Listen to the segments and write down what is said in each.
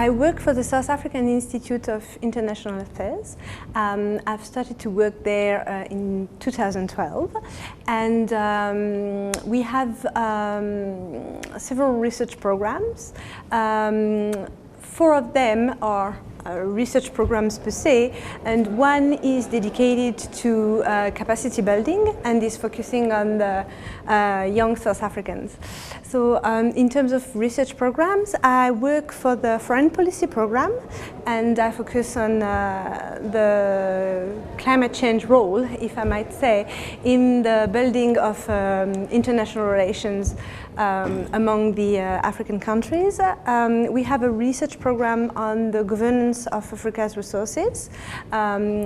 I work for the South African Institute of International Affairs. I've started to work there in 2012, and we have several research programs. 4 of them are research programs per se, and one is dedicated to capacity building and is focusing on the young South Africans. So in terms of research programs, I work for the foreign policy program, and I focus on the climate change role, if I might say, in the building of international relations among the African countries. We have a research program on the governance of Africa's resources,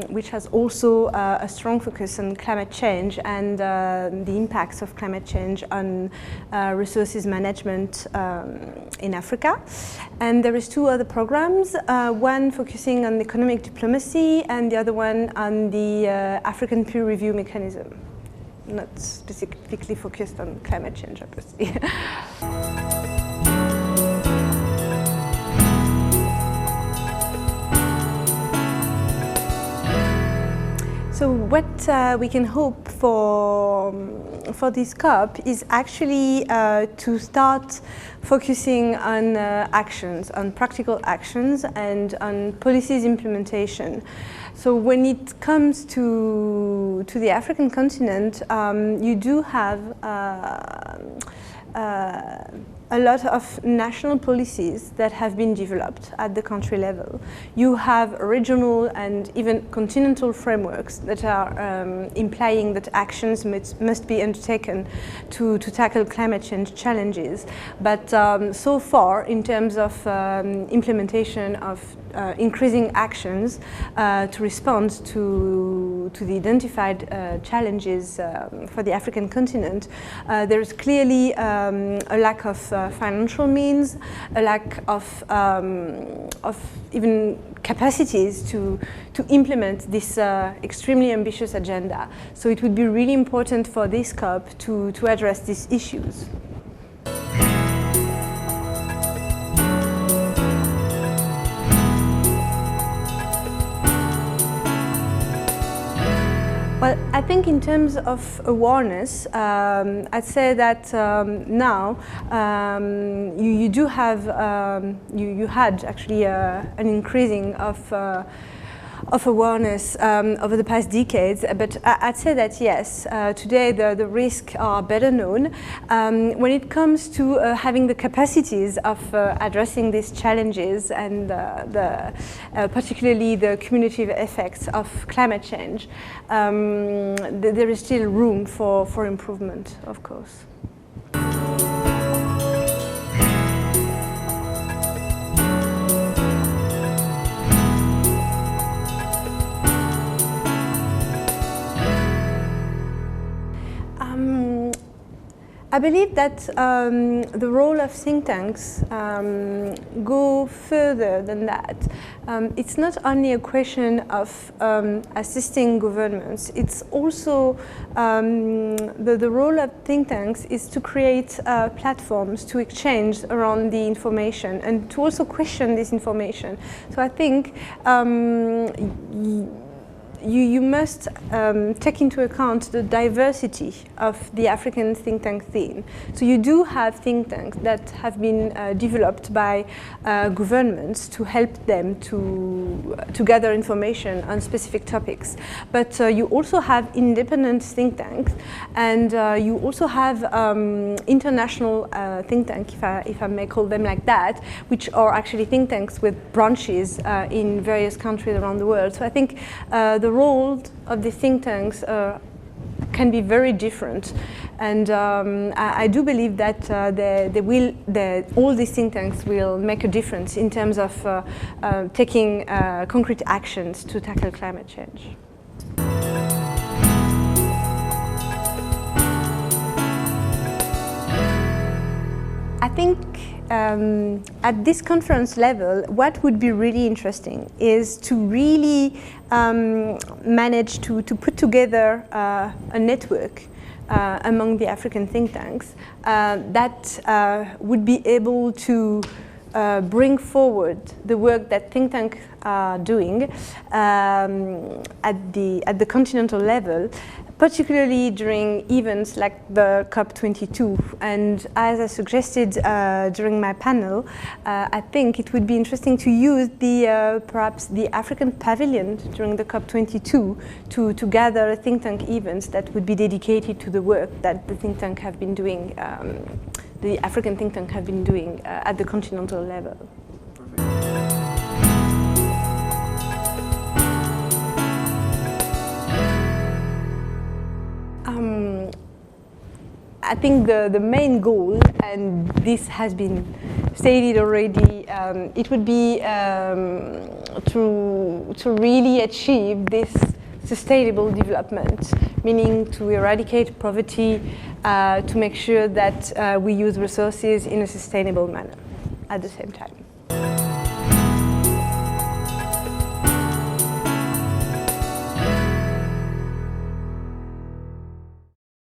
which has also a strong focus on climate change and the impacts of climate change on resources management in Africa. And there is 2 other programs, one focusing on economic diplomacy and the other one on the African peer review mechanism, not specifically focused on climate change, obviously. So what we can hope for this COP is actually to start focusing on actions, on practical actions, and on policies implementation. So when it comes to the African continent, you do have a lot of national policies that have been developed at the country level. You have regional and even continental frameworks that are implying that actions must be undertaken to tackle climate change challenges. But so far, in terms of implementation of increasing actions to respond to the identified challenges for the African continent, there is clearly a lack of financial means, a lack of even capacities to implement this extremely ambitious agenda. So it would be really important for this COP to address these issues. Well, I think in terms of awareness, I'd say that now you do have, you had actually an increasing of awareness over the past decades, but I'd say that yes, today the risks are better known. When it comes to having the capacities of addressing these challenges and particularly the cumulative effects of climate change, there is still room for improvement, of course. I believe that the role of think tanks go further than that. It's not only a question of assisting governments, it's also the role of think tanks is to create platforms to exchange around the information and to also question this information. So I think you must take into account the diversity of the African think tank scene. So you do have think tanks that have been developed by governments to help them to gather information on specific topics. But you also have independent think tanks, and you also have international think tanks, if I may call them like that, which are actually think tanks with branches in various countries around the world. So I think the role of the think tanks can be very different, and I do believe that all these think tanks will make a difference in terms of taking concrete actions to tackle climate change. I think at this conference level, what would be really interesting is to really manage to put together a network among the African think tanks that would be able to bring forward the work that think tanks are doing at the continental level, particularly during events like the COP22. And as I suggested during my panel, I think it would be interesting to use perhaps the African pavilion during the COP22 to gather think tank events that would be dedicated to the work that the think tank have been doing, the African think tank have been doing at the continental level. I think the main goal, and this has been stated already, it would be to really achieve this sustainable development, meaning to eradicate poverty, to make sure that we use resources in a sustainable manner at the same time.